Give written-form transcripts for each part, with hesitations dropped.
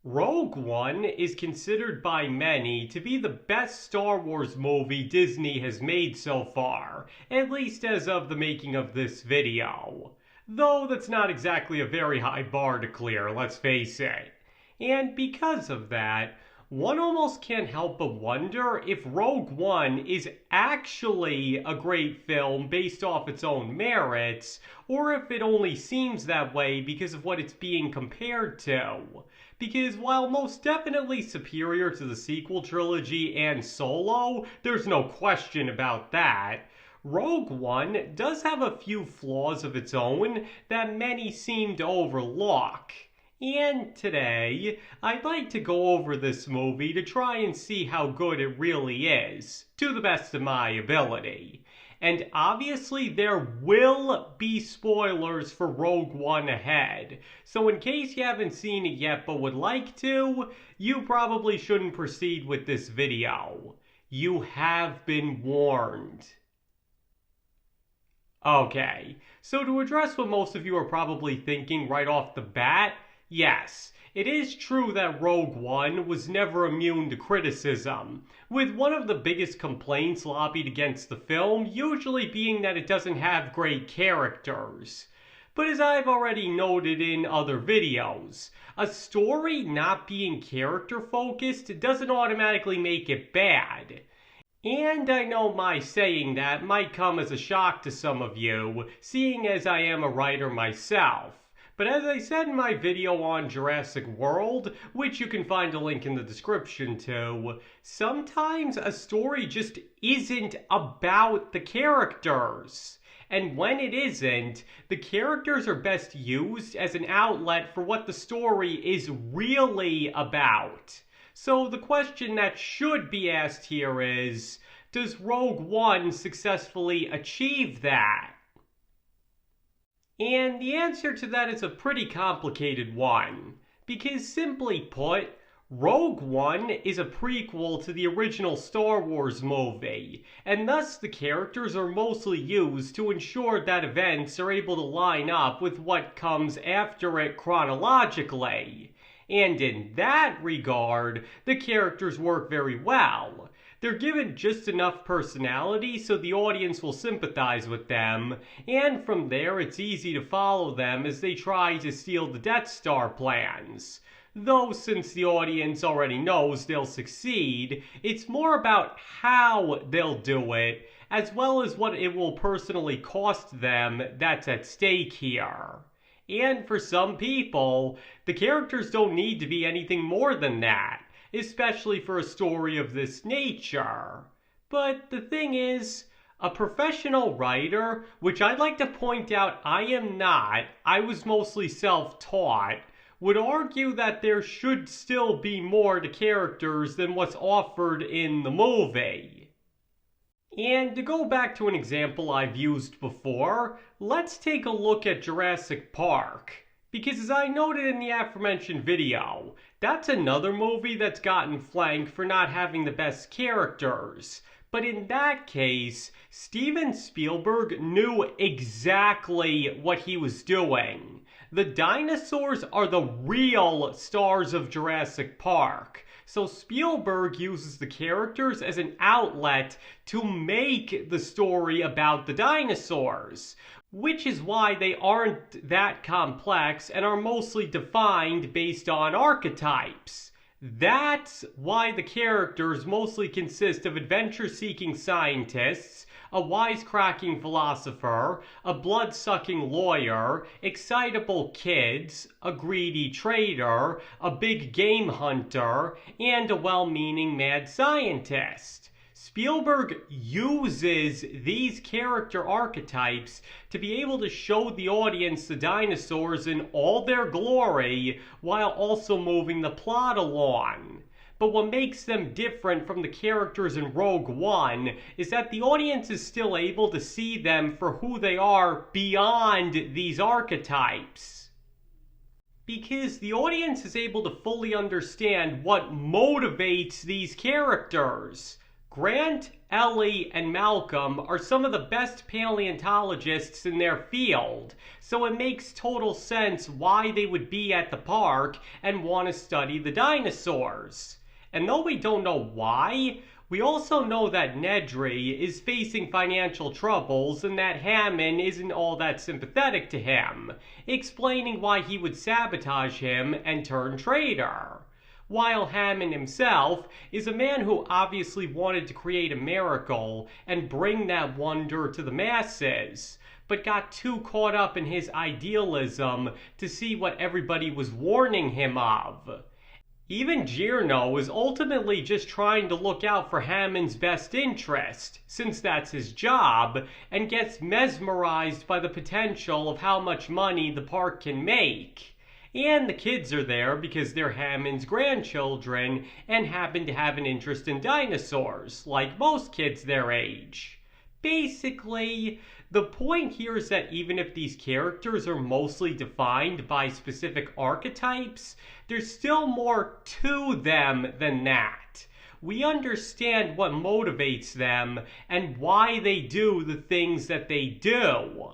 Rogue One is considered by many to be the best Star Wars movie Disney has made so far, at least as of the making of this video. Though that's not exactly a very high bar to clear, let's face it. And because of that, one almost can't help but wonder if Rogue One is actually a great film based off its own merits, or if it only seems that way because of what it's being compared to. Because while most definitely superior to the sequel trilogy and Solo, there's no question about that, Rogue One does have a few flaws of its own that many seem to overlook. And today, I'd like to go over this movie to try and see how good it really is, to the best of my ability. And obviously there will be spoilers for Rogue One ahead, so in case you haven't seen it yet but would like to, you probably shouldn't proceed with this video. You have been warned. Okay, so to address what most of you are probably thinking right off the bat, yes, it is true that Rogue One was never immune to criticism, with one of the biggest complaints lobbied against the film usually being that it doesn't have great characters. But as I've already noted in other videos, a story not being character-focused doesn't automatically make it bad. And I know my saying that might come as a shock to some of you, seeing as I am a writer myself. But as I said in my video on Jurassic World, which you can find a link in the description to, sometimes a story just isn't about the characters. And when it isn't, the characters are best used as an outlet for what the story is really about. So the question that should be asked here is, does Rogue One successfully achieve that? And the answer to that is a pretty complicated one, because simply put, Rogue One is a prequel to the original Star Wars movie, and thus the characters are mostly used to ensure that events are able to line up with what comes after it chronologically. And in that regard, the characters work very well. They're given just enough personality so the audience will sympathize with them, and from there it's easy to follow them as they try to steal the Death Star plans. Though since the audience already knows they'll succeed, it's more about how they'll do it, as well as what it will personally cost them that's at stake here. And for some people, the characters don't need to be anything more than that, especially for a story of this nature. But the thing is, a professional writer, which I'd like to point out I am not, I was mostly self-taught, would argue that there should still be more to characters than what's offered in the movie. And to go back to an example I've used before, let's take a look at Jurassic Park. Because as I noted in the aforementioned video, that's another movie that's gotten flack for not having the best characters. But in that case, Steven Spielberg knew exactly what he was doing. The dinosaurs are the real stars of Jurassic Park. So Spielberg uses the characters as an outlet to make the story about the dinosaurs, which is why they aren't that complex and are mostly defined based on archetypes. That's why the characters mostly consist of adventure-seeking scientists, a wisecracking philosopher, a blood-sucking lawyer, excitable kids, a greedy trader, a big game hunter, and a well-meaning mad scientist. Spielberg uses these character archetypes to be able to show the audience the dinosaurs in all their glory while also moving the plot along. But what makes them different from the characters in Rogue One is that the audience is still able to see them for who they are beyond these archetypes. Because the audience is able to fully understand what motivates these characters. Grant, Ellie, and Malcolm are some of the best paleontologists in their field, so it makes total sense why they would be at the park and want to study the dinosaurs. And though we don't know why, we also know that Nedry is facing financial troubles and that Hammond isn't all that sympathetic to him, explaining why he would sabotage him and turn traitor. While Hammond himself is a man who obviously wanted to create a miracle and bring that wonder to the masses, but got too caught up in his idealism to see what everybody was warning him of. Even Giorno is ultimately just trying to look out for Hammond's best interest, since that's his job, and gets mesmerized by the potential of how much money the park can make. And the kids are there because they're Hammond's grandchildren and happen to have an interest in dinosaurs, like most kids their age. Basically, the point here is that even if these characters are mostly defined by specific archetypes, there's still more to them than that. We understand what motivates them and why they do the things that they do.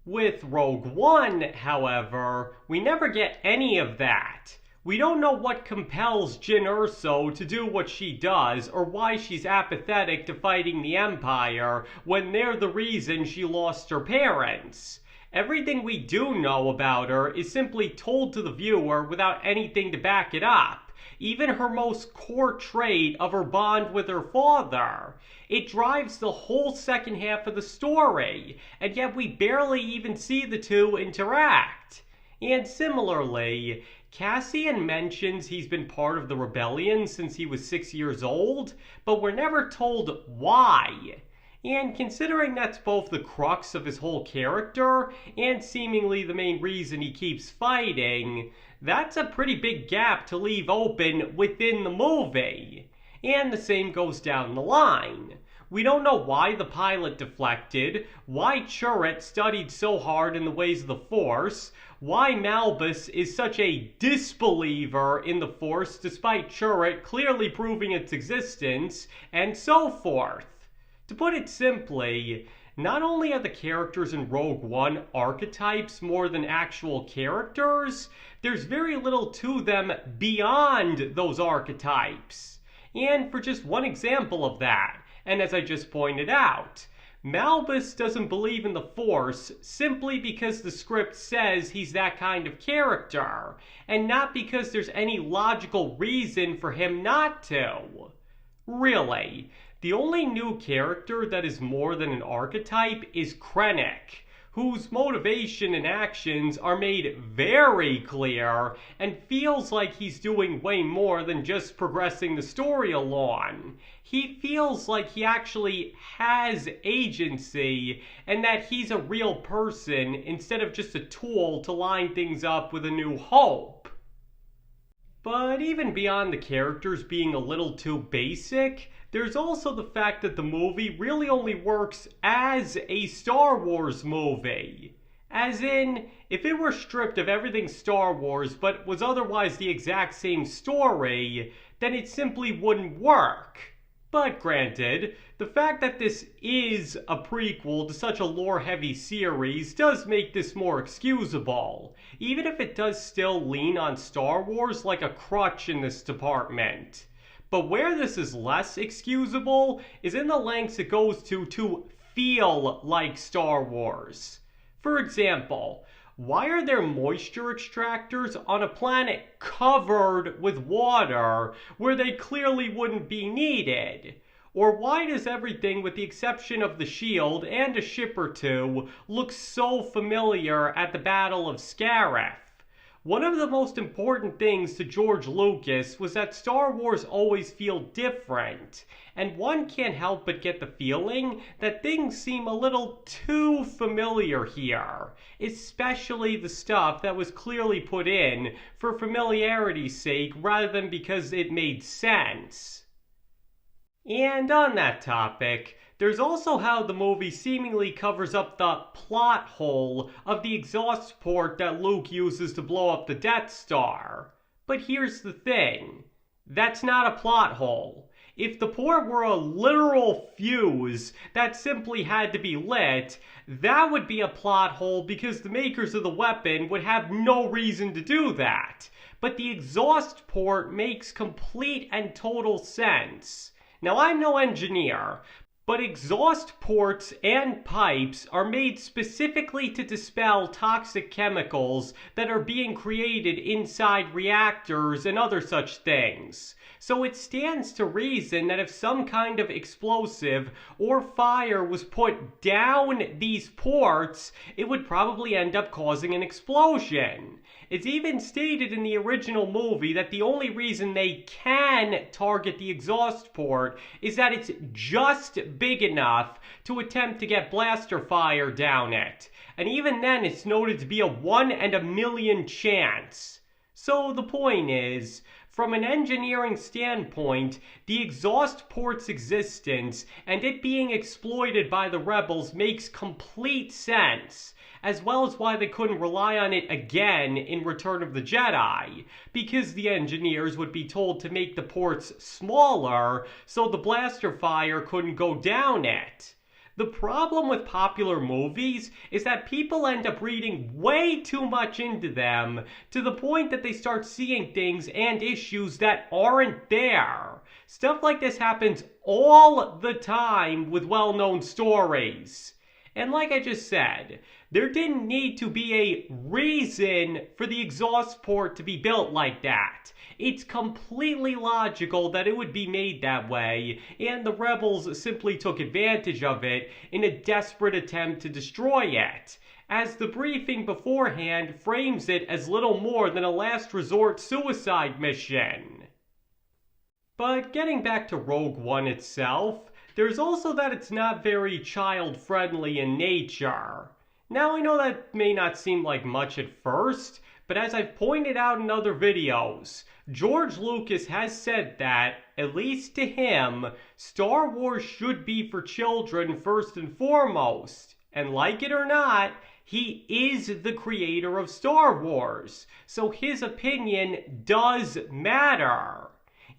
With Rogue One, however, we never get any of that. We don't know what compels Jyn Erso to do what she does or why she's apathetic to fighting the Empire when they're the reason she lost her parents. Everything we do know about her is simply told to the viewer without anything to back it up, even her most core trait of her bond with her father. It drives the whole second half of the story, and yet we barely even see the two interact. And similarly, Cassian mentions he's been part of the rebellion since he was 6 years old, but we're never told why. And considering that's both the crux of his whole character and seemingly the main reason he keeps fighting, that's a pretty big gap to leave open within the movie. And the same goes down the line. We don't know why the pilot deflected, why Chirrut studied so hard in the ways of the Force, why Malbus is such a disbeliever in the Force despite Chirrut clearly proving its existence, and so forth. To put it simply, not only are the characters in Rogue One archetypes more than actual characters, there's very little to them beyond those archetypes. And for just one example of that, and as I just pointed out, Malbus doesn't believe in the Force simply because the script says he's that kind of character, and not because there's any logical reason for him not to. Really, the only new character that is more than an archetype is Krennic, whose motivation and actions are made very clear and feels like he's doing way more than just progressing the story along. He feels like he actually has agency and that he's a real person instead of just a tool to line things up with A New Hope. But even beyond the characters being a little too basic, there's also the fact that the movie really only works as a Star Wars movie. As in, if it were stripped of everything Star Wars but was otherwise the exact same story, then it simply wouldn't work. But granted, the fact that this is a prequel to such a lore-heavy series does make this more excusable, even if it does still lean on Star Wars like a crutch in this department. But where this is less excusable is in the lengths it goes to feel like Star Wars. For example, why are there moisture extractors on a planet covered with water where they clearly wouldn't be needed? Or why does everything with the exception of the shield and a ship or two look so familiar at the Battle of Scarif? One of the most important things to George Lucas was that Star Wars always feel different, and one can't help but get the feeling that things seem a little too familiar here, especially the stuff that was clearly put in for familiarity's sake rather than because it made sense. And on that topic, there's also how the movie seemingly covers up the plot hole of the exhaust port that Luke uses to blow up the Death Star. But here's the thing. That's not a plot hole. If the port were a literal fuse that simply had to be lit, that would be a plot hole because the makers of the weapon would have no reason to do that. But the exhaust port makes complete and total sense. Now, I'm no engineer, but exhaust ports and pipes are made specifically to dispel toxic chemicals that are being created inside reactors and other such things. So it stands to reason that if some kind of explosive or fire was put down these ports, it would probably end up causing an explosion. It's even stated in the original movie that the only reason they can target the exhaust port is that it's just big enough to attempt to get blaster fire down it. And even then, it's noted to be a 1 in a million chance. So the point is, from an engineering standpoint, the exhaust port's existence and it being exploited by the rebels makes complete sense, as well as why they couldn't rely on it again in Return of the Jedi, because the engineers would be told to make the ports smaller so the blaster fire couldn't go down it. The problem with popular movies is that people end up reading way too much into them to the point that they start seeing things and issues that aren't there. Stuff like this happens all the time with well-known stories. And like I just said, there didn't need to be a reason for the exhaust port to be built like that. It's completely logical that it would be made that way, and the rebels simply took advantage of it in a desperate attempt to destroy it, as the briefing beforehand frames it as little more than a last resort suicide mission. But getting back to Rogue One itself, there's also that it's not very child-friendly in nature. Now I know that may not seem like much at first, but as I've pointed out in other videos, George Lucas has said that, at least to him, Star Wars should be for children first and foremost. And like it or not, he is the creator of Star Wars, so his opinion does matter.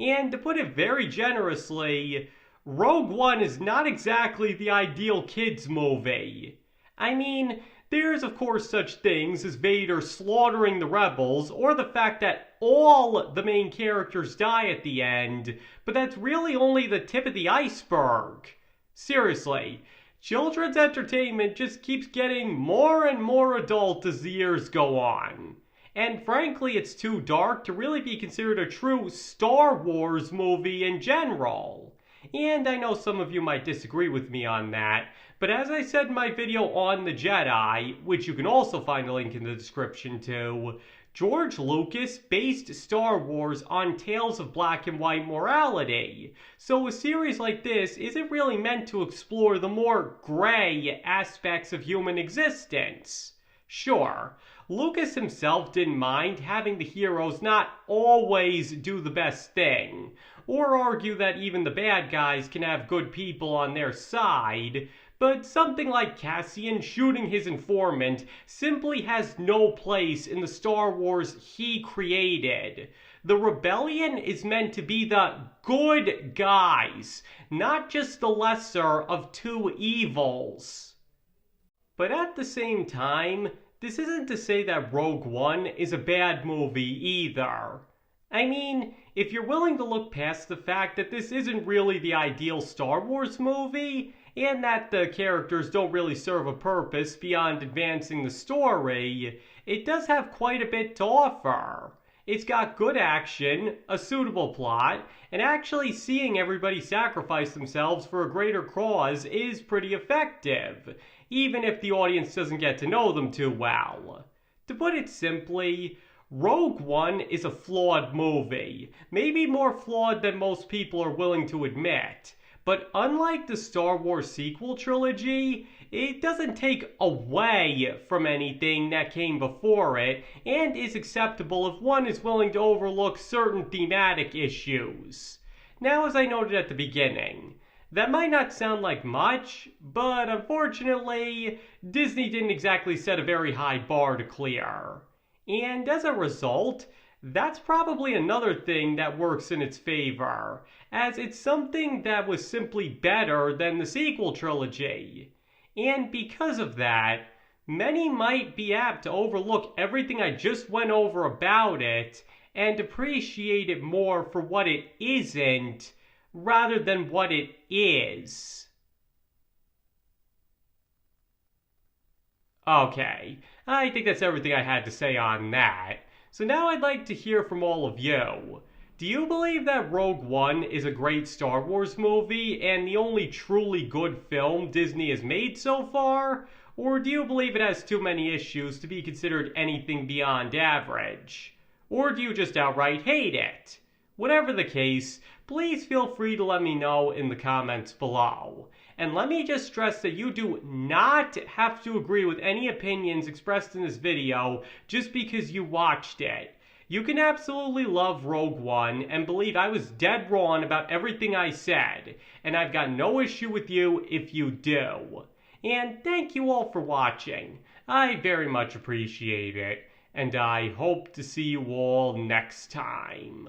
And to put it very generously, Rogue One is not exactly the ideal kids movie. I mean, there's of course such things as Vader slaughtering the rebels, or the fact that all the main characters die at the end, but that's really only the tip of the iceberg. Seriously, children's entertainment just keeps getting more and more adult as the years go on. And frankly, it's too dark to really be considered a true Star Wars movie in general. And I know some of you might disagree with me on that, but as I said in my video on the Jedi, which you can also find a link in the description to, George Lucas based Star Wars on tales of black and white morality. So a series like this isn't really meant to explore the more gray aspects of human existence. Sure, Lucas himself didn't mind having the heroes not always do the best thing, or argue that even the bad guys can have good people on their side, but something like Cassian shooting his informant simply has no place in the Star Wars he created. The rebellion is meant to be the good guys, not just the lesser of two evils. But at the same time, this isn't to say that Rogue One is a bad movie either. I mean, if you're willing to look past the fact that this isn't really the ideal Star Wars movie, and that the characters don't really serve a purpose beyond advancing the story, it does have quite a bit to offer. It's got good action, a suitable plot, and actually seeing everybody sacrifice themselves for a greater cause is pretty effective, even if the audience doesn't get to know them too well. To put it simply, Rogue One is a flawed movie, maybe more flawed than most people are willing to admit. But unlike the Star Wars sequel trilogy, it doesn't take away from anything that came before it, and is acceptable if one is willing to overlook certain thematic issues. Now, as I noted at the beginning, that might not sound like much, but unfortunately, Disney didn't exactly set a very high bar to clear. And as a result, that's probably another thing that works in its favor, as it's something that was simply better than the sequel trilogy. And because of that, many might be apt to overlook everything I just went over about it and appreciate it more for what it isn't rather than what it is. Okay, I think that's everything I had to say on that. So now I'd like to hear from all of you. Do you believe that Rogue One is a great Star Wars movie and the only truly good film Disney has made so far? Or do you believe it has too many issues to be considered anything beyond average? Or do you just outright hate it? Whatever the case, please feel free to let me know in the comments below. And let me just stress that you do not have to agree with any opinions expressed in this video just because you watched it. You can absolutely love Rogue One and believe I was dead wrong about everything I said, and I've got no issue with you if you do. And thank you all for watching. I very much appreciate it, and I hope to see you all next time.